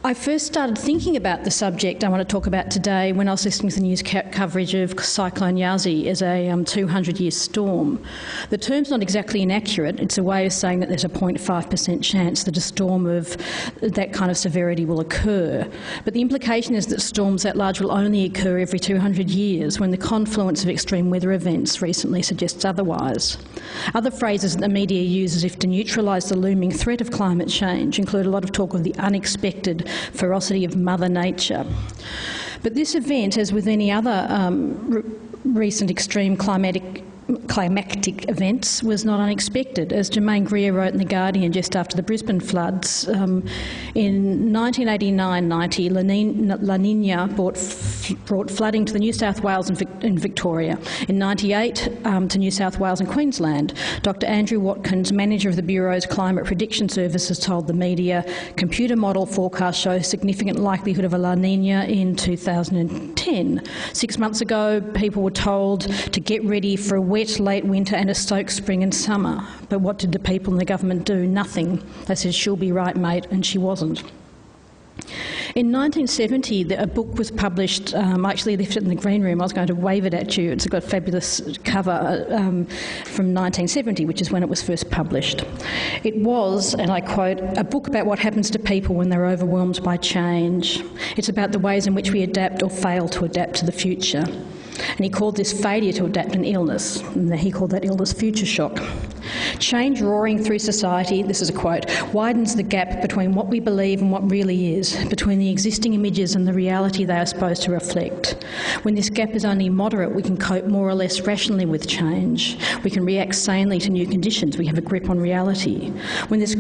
I first started thinking about the subject I want to talk about today when I was listening to the news coverage of Cyclone Yasi as a 200-year storm. The term's not exactly inaccurate. It's a way of saying that there's a 0.5% chance that a storm of that kind of severity will occur. But the implication is that storms that large will only occur every 200 years when the confluence of extreme weather events recently suggests otherwise. Other phrases that the media use as if to neutralise the looming threat of climate change include a lot of talk of the unexpected ferocity of Mother Nature. But this event, as with any other recent extreme climactic events, was not unexpected. As Germaine Greer wrote in The Guardian just after the Brisbane floods, in 1989-90, La Nina brought flooding to the New South Wales and Victoria. In 98, to New South Wales and Queensland. Dr Andrew Watkins, manager of the Bureau's Climate Prediction Services, told the media, computer model forecasts show significant likelihood of a La Nina in 2010. 6 months ago, people were told to get ready for a wet late winter and a soaked spring and summer. But what did the people in the government do? Nothing. They said, she'll be right, mate, and she wasn't. In 1970, a book was published. I actually left it in the green room. I was going to wave it at you. It's got a fabulous cover from 1970, which is when it was first published. It was, and I quote, a book about what happens to people when they're overwhelmed by change. It's about the ways in which we adapt or fail to adapt to the future. And he called this failure to adapt an illness, and he called that illness future shock. Change roaring through society, this is a quote, widens the gap between what we believe and what really is, between the existing images and the reality they are supposed to reflect. When this gap is only moderate, we can cope more or less rationally with change. We can react sanely to new conditions. We have a grip on reality. When this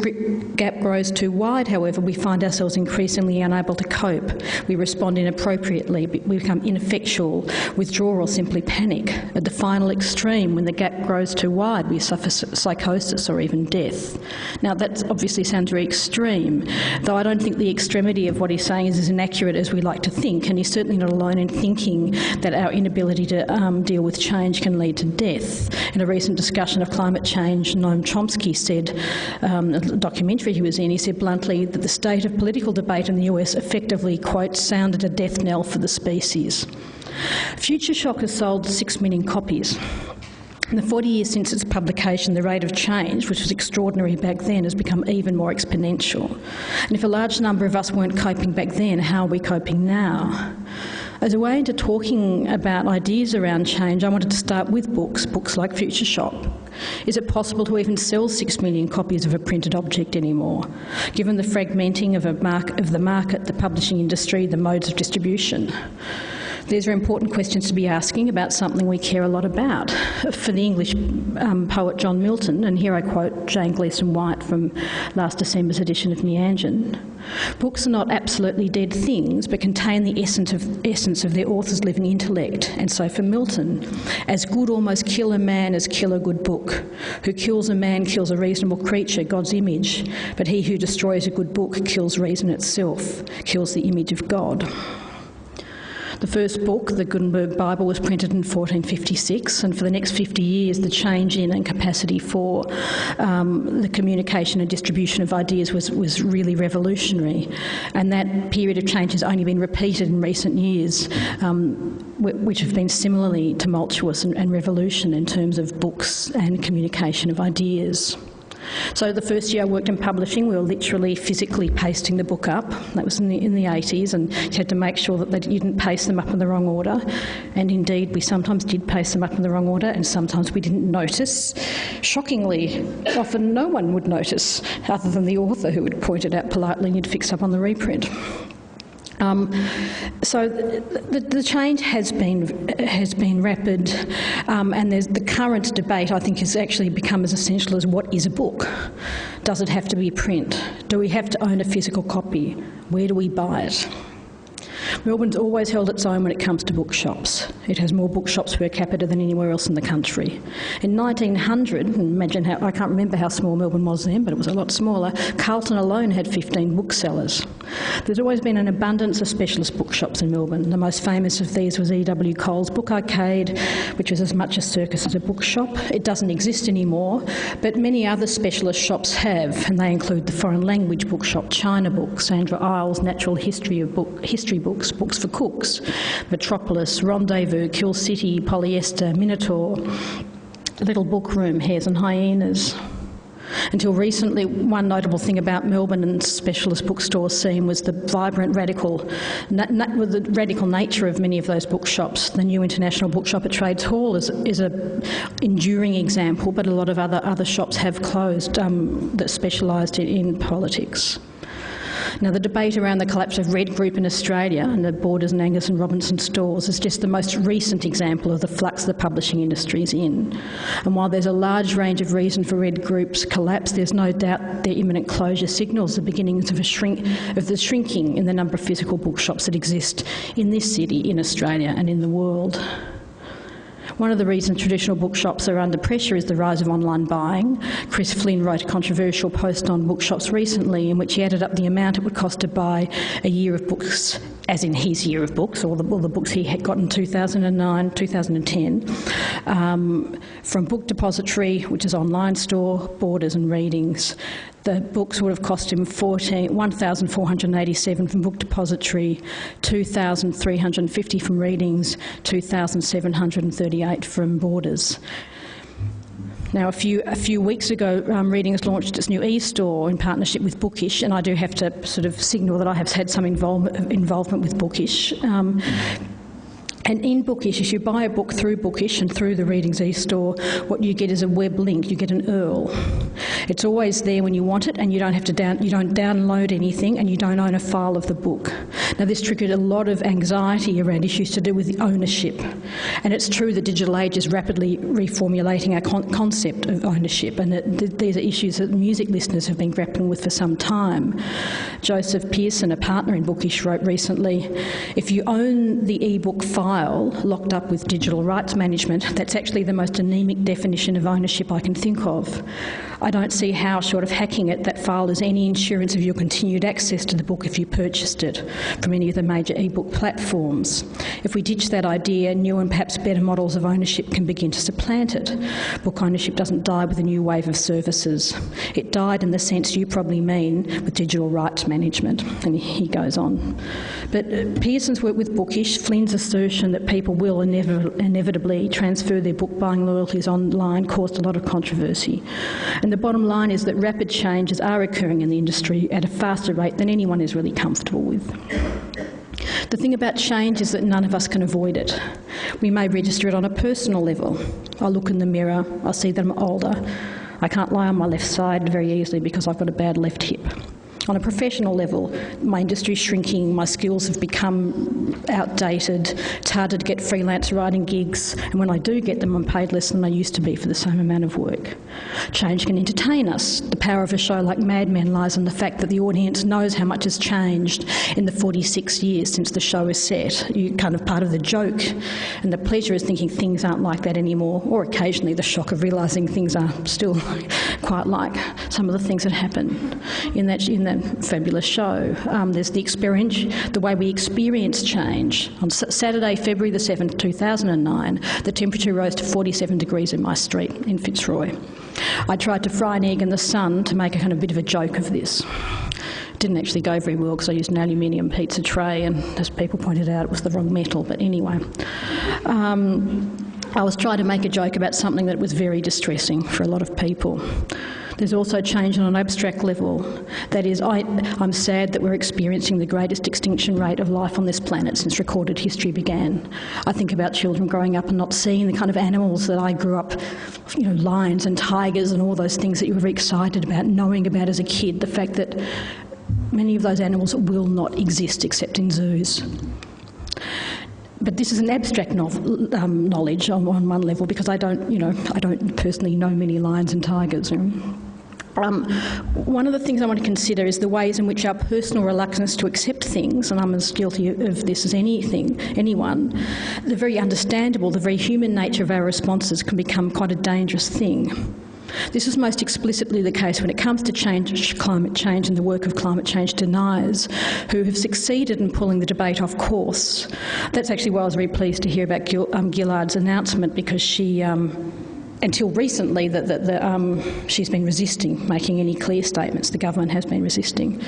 gap grows too wide, however, we find ourselves increasingly unable to cope. We respond inappropriately. We become ineffectual, withdraw or simply panic. At the final extreme, when the gap grows too wide, we suffer psychosis or even death. Now, that obviously sounds very extreme, though I don't think the extremity of what he's saying is as inaccurate as we like to think, and he's certainly not alone in thinking that our inability to deal with change can lead to death. In a recent discussion of climate change, Noam Chomsky said, a documentary he was in, he said bluntly that the state of political debate in the US effectively, quote, sounded a death knell for the species. Future Shock has sold 6 million copies. In the 40 years since its publication, the rate of change, which was extraordinary back then, has become even more exponential. And if a large number of us weren't coping back then, how are we coping now? As a way into talking about ideas around change, I wanted to start with books like Future Shock. Is it possible to even sell 6 million copies of a printed object anymore, given the fragmenting of the market, the publishing industry, the modes of distribution? These are important questions to be asking about something we care a lot about. For the English poet John Milton, and here I quote Jane Gleeson White from last December's edition of Meanjin, books are not absolutely dead things, but contain the essence of their author's living intellect. And so for Milton, as good almost kill a man as kill a good book. Who kills a man kills a reasonable creature, God's image, but he who destroys a good book kills reason itself, kills the image of God. The first book, the Gutenberg Bible, was printed in 1456, and for the next 50 years the change in and capacity for the communication and distribution of ideas was really revolutionary. And that period of change has only been repeated in recent years, which have been similarly tumultuous and revolution in terms of books and communication of ideas. So the first year I worked in publishing, we were literally physically pasting the book up. That was in the 80s, and you had to make sure that you didn't paste them up in the wrong order. And indeed, we sometimes did paste them up in the wrong order, and sometimes we didn't notice. Shockingly, often no one would notice, other than the author, who would point it out politely and you'd fix up on the reprint. So the change has been rapid, and there's the current debate, I think, has actually become as essential as what is a book? Does it have to be print? Do we have to own a physical copy? Where do we buy it? Melbourne's always held its own when it comes to bookshops. It has more bookshops per capita than anywhere else in the country. In 1900, imagine how, I can't remember how small Melbourne was then, but it was a lot smaller, Carlton alone had 15 booksellers. There's always been an abundance of specialist bookshops in Melbourne. The most famous of these was E.W. Cole's Book Arcade, which was as much a circus as a bookshop. It doesn't exist anymore, but many other specialist shops have, and they include the Foreign Language Bookshop, China Books, Sandra Isles' Natural History Books, Books for Cooks, Metropolis, Rendezvous, Kill City, Polyester, Minotaur, Little Book Room, Hares and Hyenas. Until recently, one notable thing about Melbourne and specialist bookstore scene was the vibrant, radical nature of many of those bookshops. The new International Bookshop at Trades Hall is an enduring example, but a lot of other shops have closed that specialised in politics. Now, the debate around the collapse of Red Group in Australia and the Borders and Angus and Robinson stores is just the most recent example of the flux the publishing industry is in. And while there's a large range of reason for Red Group's collapse, there's no doubt their imminent closure signals the beginnings of the shrinking in the number of physical bookshops that exist in this city, in Australia and in the world. One of the reasons traditional bookshops are under pressure is the rise of online buying. Chris Flynn wrote a controversial post on bookshops recently in which he added up the amount it would cost to buy a year of books, as in his year of books, or all the books he had got in 2009, 2010, from Book Depository, which is an online store, Borders and Readings. The books would have cost him $1,487 from Book Depository, $2,350 from Readings, $2,738 from Borders. Now, a few weeks ago, Readings launched its new e-store in partnership with Bookish, and I do have to sort of signal that I have had some involvement with Bookish. And in Bookish, if you buy a book through Bookish and through the Readings e-store, what you get is a web link. You get an URL. It's always there when you want it, and you don't have to you don't download anything, and you don't own a file of the book. Now, this triggered a lot of anxiety around issues to do with the ownership. And it's true the digital age is rapidly reformulating our concept of ownership, and these are issues that music listeners have been grappling with for some time. Joseph Pearson, a partner in Bookish, wrote recently, if you own the e-book file locked up with digital rights management, that's actually the most anemic definition of ownership I can think of. I don't see how, short of hacking it, that file is any insurance of your continued access to the book if you purchased it from any of the major e-book platforms. If we ditch that idea, new and perhaps better models of ownership can begin to supplant it. Book ownership doesn't die with a new wave of services. It died in the sense you probably mean with digital rights management. And he goes on. But Pearson's work with Bookish, Flynn's assertion that people will inevitably transfer their book buying loyalties online caused a lot of controversy. And the bottom line is that rapid changes are occurring in the industry at a faster rate than anyone is really comfortable with. The thing about change is that none of us can avoid it. We may register it on a personal level. I look in the mirror, I see that I'm older. I can't lie on my left side very easily because I've got a bad left hip. On a professional level, my industry's shrinking, my skills have become outdated, it's harder to get freelance writing gigs, and when I do get them, I'm paid less than I used to be for the same amount of work. Change can entertain us. The power of a show like Mad Men lies in the fact that the audience knows how much has changed in the 46 years since the show is set. You're kind of part of the joke, and the pleasure is thinking things aren't like that anymore, or occasionally the shock of realising things are still quite like some of the things that happened in that fabulous show. There's the experience, the way we experience change. On Saturday, February the 7th, 2009, the temperature rose to 47 degrees in my street in Fitzroy. I tried to fry an egg in the sun to make a kind of bit of a joke of this. It didn't actually go very well because I used an aluminium pizza tray, and as people pointed out, it was the wrong metal, but anyway. I was trying to make a joke about something that was very distressing for a lot of people. There's also change on an abstract level. That is, I'm sad that we're experiencing the greatest extinction rate of life on this planet since recorded history began. I think about children growing up and not seeing the kind of animals that I grew up, lions and tigers and all those things that you were very excited about, knowing about as a kid, the fact that many of those animals will not exist except in zoos. But this is an abstract knowledge on one level because I don't personally know many lions and tigers. One of the things I want to consider is the ways in which our personal reluctance to accept things, and I'm as guilty of this as anyone, the very understandable, the very human nature of our responses can become quite a dangerous thing. This is most explicitly the case when it comes to climate change and the work of climate change deniers who have succeeded in pulling the debate off course. That's actually why I was very pleased to hear about Gillard's announcement, because she, until recently, she's been resisting making any clear statements. The government has been resisting.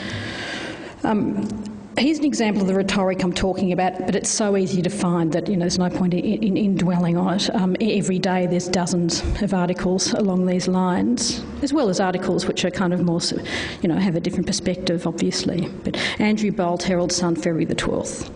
Here's an example of the rhetoric I'm talking about, but it's so easy to find that there's no point in dwelling on it. Every day there's dozens of articles along these lines, as well as articles which are kind of more, have a different perspective, obviously. But Andrew Bolt, Herald Sun, February the 12th.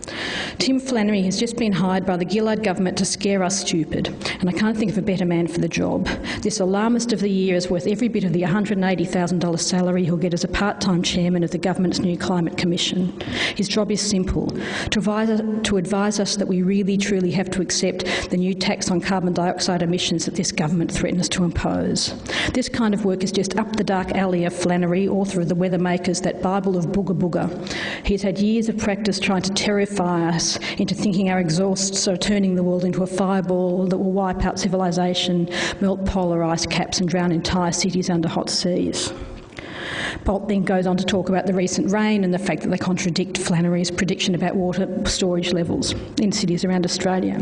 Tim Flannery has just been hired by the Gillard government to scare us stupid, and I can't think of a better man for the job. This alarmist of the year is worth every bit of the $180,000 salary he'll get as a part-time chairman of the government's new Climate Commission. His job is simple, to advise us that we really truly have to accept the new tax on carbon dioxide emissions that this government threatens to impose. This kind of work is just up the dark alley of Flannery, author of The Weather Makers, that Bible of booger booger. He's had years of practice trying to terrify us into thinking our exhausts are turning the world into a fireball that will wipe out civilization, melt polar ice caps and drown entire cities under hot seas. Bolt then goes on to talk about the recent rain and the fact that they contradict Flannery's prediction about water storage levels in cities around Australia.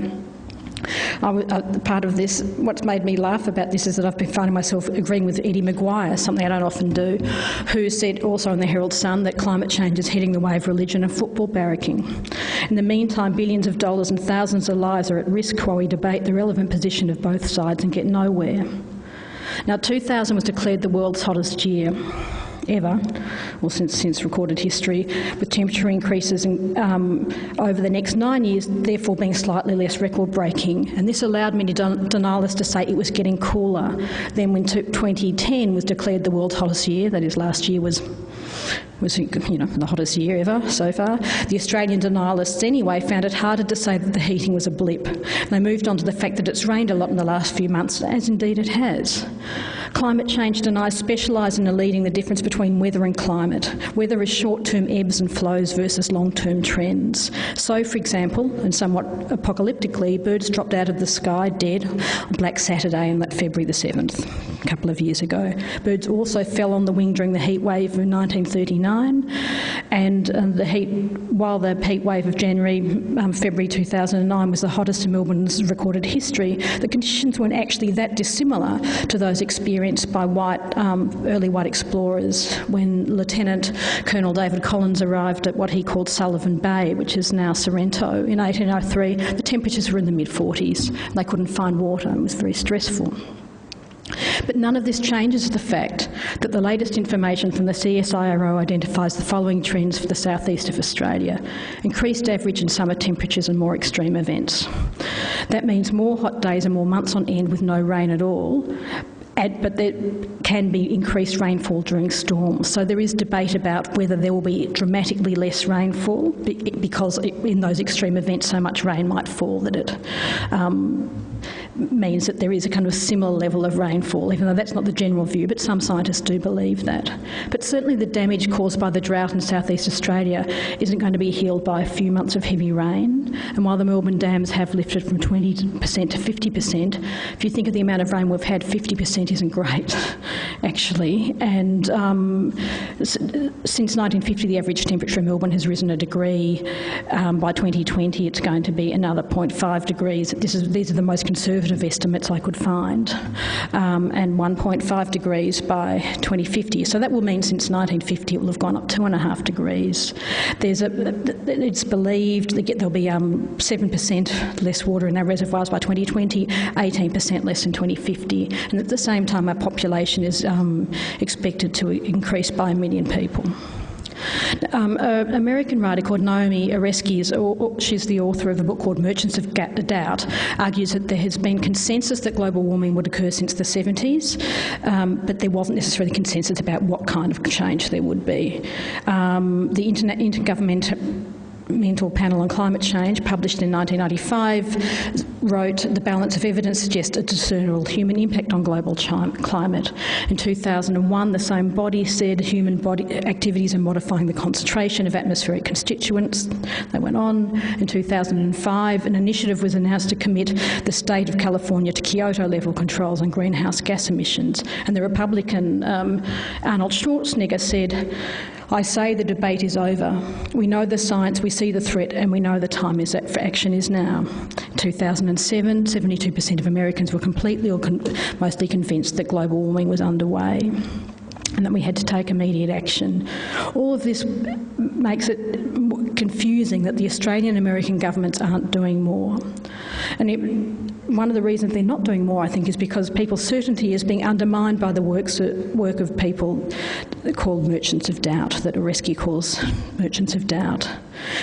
Part of this, what's made me laugh about this is that I've been finding myself agreeing with Eddie Maguire, something I don't often do, who said also in the Herald Sun that climate change is heading the way of religion and football barracking. In the meantime, billions of dollars and thousands of lives are at risk while we debate the relevant position of both sides and get nowhere. Now, 2000 was declared the world's hottest year ever, or since recorded history, with temperature increases over the next 9 years, therefore being slightly less record-breaking. And this allowed many denialists to say it was getting cooler. Then when 2010 was declared the world's hottest year, that is last year was the hottest year ever so far, the Australian denialists anyway found it harder to say that the heating was a blip. They moved on to the fact that it's rained a lot in the last few months, as indeed it has. Climate change deniers specialise in eluding the difference between weather and climate. Weather is short-term ebbs and flows versus long-term trends. So, for example, and somewhat apocalyptically, birds dropped out of the sky dead on Black Saturday on that February the 7th, a couple of years ago. Birds also fell on the wing during the heat wave of 1939, and while the heat wave of February 2009 was the hottest in Melbourne's recorded history, the conditions weren't actually that dissimilar to those experienced by early white explorers when Lieutenant Colonel David Collins arrived at what he called Sullivan Bay, which is now Sorrento, in 1803. The temperatures were in the mid-40s. They couldn't find water. It was very stressful. But none of this changes the fact that the latest information from the CSIRO identifies the following trends for the southeast of Australia: increased average and summer temperatures and more extreme events. That means more hot days and more months on end with no rain at all, but there can be increased rainfall during storms. So there is debate about whether there will be dramatically less rainfall because in those extreme events so much rain might fall that it means that there is a kind of similar level of rainfall, even though that's not the general view, but some scientists do believe that. But certainly the damage caused by the drought in southeast Australia isn't going to be healed by a few months of heavy rain. And while the Melbourne dams have lifted from 20% to 50%, if you think of the amount of rain we've had, 50% isn't great, actually. And since 1950, the average temperature in Melbourne has risen a degree. By 2020, it's going to be another 0.5 degrees. These are the most conservative estimates I could find, and 1.5 degrees by 2050. So that will mean since 1950 it will have gone up 2.5 degrees. It's believed that there'll be 7% less water in our reservoirs by 2020, 18% less in 2050, and at the same time our population is expected to increase by 1 million people. An American writer called Naomi Oreskes, she's the author of a book called Merchants of Doubt, argues that there has been consensus that global warming would occur since the 70s, but there wasn't necessarily consensus about what kind of change there would be. The Intergovernmental Environmental Panel on Climate Change, published in 1995, wrote, "The balance of evidence suggests a discernible human impact on global climate." In 2001, the same body said human body activities are modifying the concentration of atmospheric constituents. They went on. In 2005, an initiative was announced to commit the state of California to Kyoto-level controls on greenhouse gas emissions. And the Republican Arnold Schwarzenegger said, "I say the debate is over. We know the science, we see the threat, and we know the time is for action is now." In 2007, 72% of Americans were completely or mostly convinced that global warming was underway and that we had to take immediate action. All of this makes it confusing that the Australian and American governments aren't doing more. And one of the reasons they're not doing more, I think, is because people's certainty is being undermined by the work of people called merchants of doubt, that Oresky calls merchants of doubt.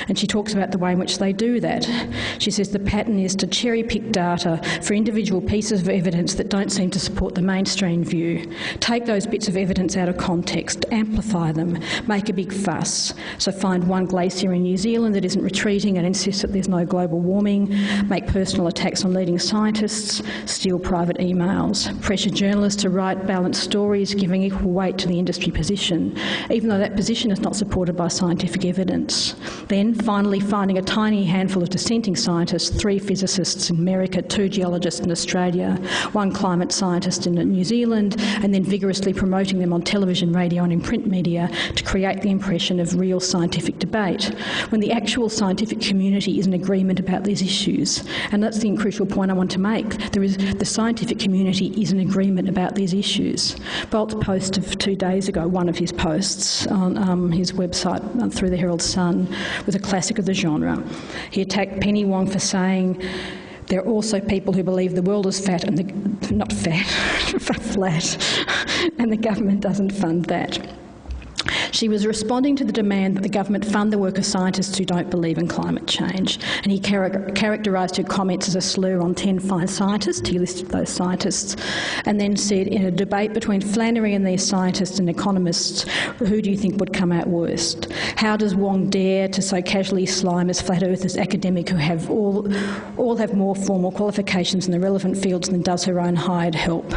And she talks about the way in which they do that. She says the pattern is to cherry-pick data for individual pieces of evidence that don't seem to support the mainstream view, take those bits of evidence out of context, amplify them, make a big fuss. So find one glacier in New Zealand that isn't retreating and insist that there's no global warming, make personal attacks on leading scientists, steal private emails, pressure journalists to write balanced stories giving equal weight to the industry position, even though that position is not supported by scientific evidence. Then, finally, finding a tiny handful of dissenting scientists, 3 physicists in America, 2 geologists in Australia, 1 climate scientist in New Zealand, and then vigorously promoting them on television, radio and in print media to create the impression of real scientific debate, when the actual scientific community is in agreement about these issues. And that's the crucial point I want to make. The scientific community is in agreement about these issues. Bolt's post of 2 days ago, one of his posts on his website through the Herald Sun, was a classic of the genre. He attacked Penny Wong for saying, "There are also people who believe the world is fat and not fat, flat, and the government doesn't fund that." She was responding to the demand that the government fund the work of scientists who don't believe in climate change, and he characterised her comments as a slur on 10 fine scientists. He listed those scientists and then said, "In a debate between Flannery and these scientists and economists, who do you think would come out worst? How does Wong dare to so casually slime as flat earthers academic who have all have more formal qualifications in the relevant fields than does her own hired help?"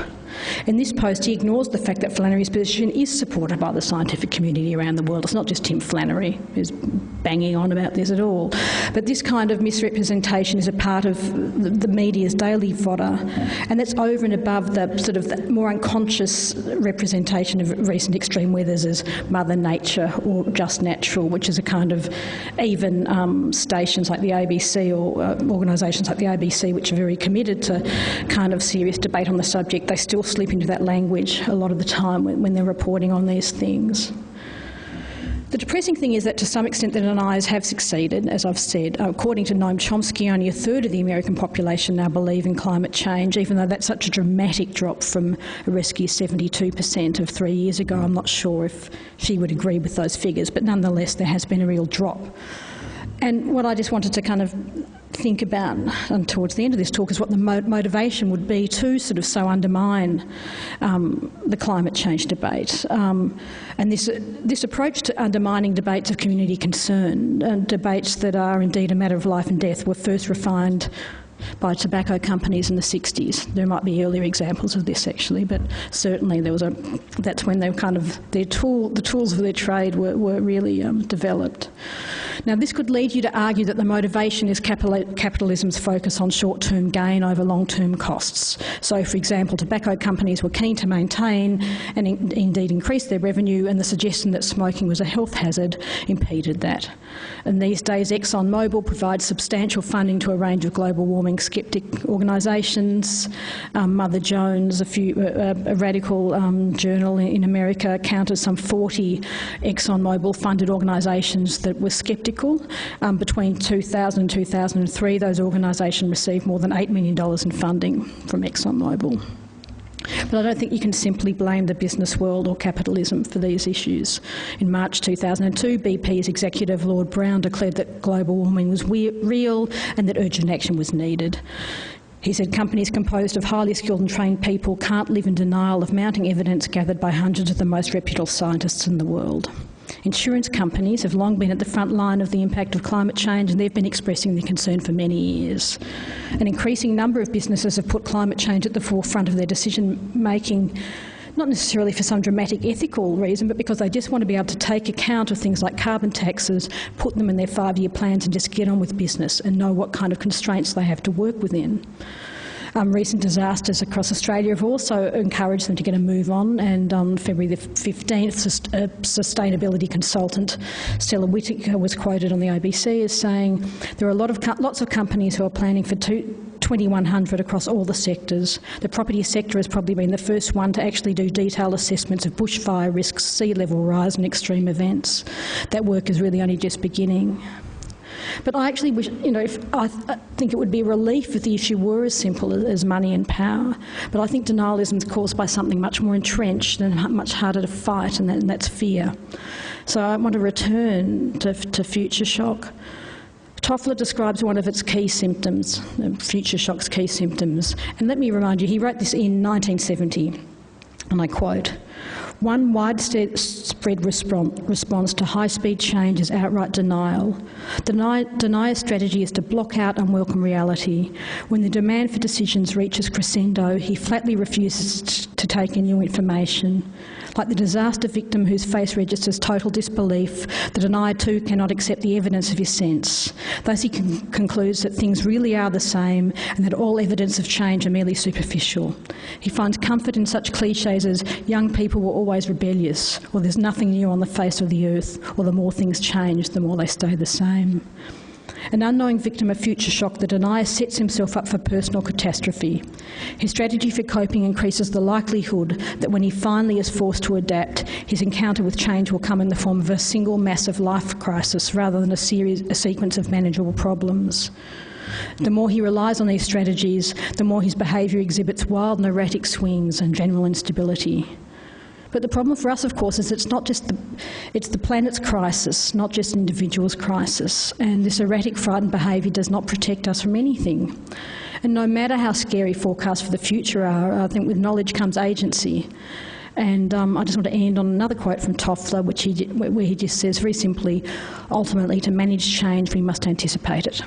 In this post, he ignores the fact that Flannery's position is supported by the scientific community around the world. It's not just Tim Flannery who's banging on about this at all. But this kind of misrepresentation is a part of the media's daily fodder, and that's over and above the sort of the more unconscious representation of recent extreme weathers as Mother Nature or just natural, which is a kind of even stations like the ABC or organisations like the ABC, which are very committed to kind of serious debate on the subject, they still slip into that language a lot of the time when they're reporting on these things. The depressing thing is that to some extent the deniers have succeeded, as I've said. According to Noam Chomsky, only 1/3 of the American population now believe in climate change, even though that's such a dramatic drop from Oresky's 72% of 3 years ago. I'm not sure if she would agree with those figures, but nonetheless there has been a real drop. And what I just wanted to kind of think about towards the end of this talk is what the motivation would be to sort of so undermine the climate change debate. And this approach to undermining debates of community concern, debates that are indeed a matter of life and death, were first refined by tobacco companies in the 60s. There might be earlier examples of this actually, but certainly that's when they were kind of the tools of their trade were really developed. Now this could lead you to argue that the motivation is capitalism's focus on short-term gain over long-term costs. So for example, tobacco companies were keen to maintain and indeed increase their revenue, and the suggestion that smoking was a health hazard impeded that. And these days ExxonMobil provides substantial funding to a range of global warming sceptic organisations. Mother Jones, a radical journal in America, counted some 40 ExxonMobil funded organisations that were sceptical. Between 2000 and 2003, those organisations received more than $8 million in funding from ExxonMobil. But I don't think you can simply blame the business world or capitalism for these issues. In March 2002, BP's executive, Lord Brown, declared that global warming was real and that urgent action was needed. He said companies composed of highly skilled and trained people can't live in denial of mounting evidence gathered by hundreds of the most reputable scientists in the world. Insurance companies have long been at the front line of the impact of climate change, and they've been expressing their concern for many years. An increasing number of businesses have put climate change at the forefront of their decision-making, not necessarily for some dramatic ethical reason, but because they just want to be able to take account of things like carbon taxes, put them in their 5-year plans and just get on with business and know what kind of constraints they have to work within. Recent disasters across Australia have also encouraged them to get a move on, and on February the 15th, a sustainability consultant, Stella Whittaker, was quoted on the ABC as saying there are lots of companies who are planning for 2100 across all the sectors. The property sector has probably been the first one to actually do detailed assessments of bushfire risks, sea level rise and extreme events. That work is really only just beginning. But I actually wish, I think it would be a relief if the issue were as simple as money and power. But I think denialism is caused by something much more entrenched and much harder to fight, and that's fear. So I want to return to future shock. Toffler describes one of its key symptoms, future shock's key symptoms. And let me remind you, he wrote this in 1970, and I quote, "One widespread response to high-speed change is outright denial. Denier's strategy is to block out unwelcome reality. When the demand for decisions reaches crescendo, he flatly refuses to take in new information. Like the disaster victim whose face registers total disbelief, the denier too cannot accept the evidence of his sense. Thus he concludes that things really are the same and that all evidence of change are merely superficial. He finds comfort in such cliches as young people were always rebellious, or there's nothing new on the face of the earth, or the more things change, the more they stay the same. An unknowing victim of future shock, the denier sets himself up for personal catastrophe. His strategy for coping increases the likelihood that when he finally is forced to adapt, his encounter with change will come in the form of a single massive life crisis rather than a sequence of manageable problems. The more he relies on these strategies, the more his behaviour exhibits wild and erratic swings and general instability. But the problem for us, of course, is it's the planet's crisis, not just individuals' crisis. And this erratic, frightened behaviour does not protect us from anything. And no matter how scary forecasts for the future are, I think with knowledge comes agency. And I just want to end on another quote from Toffler, where he just says very simply, ultimately, to manage change, we must anticipate it.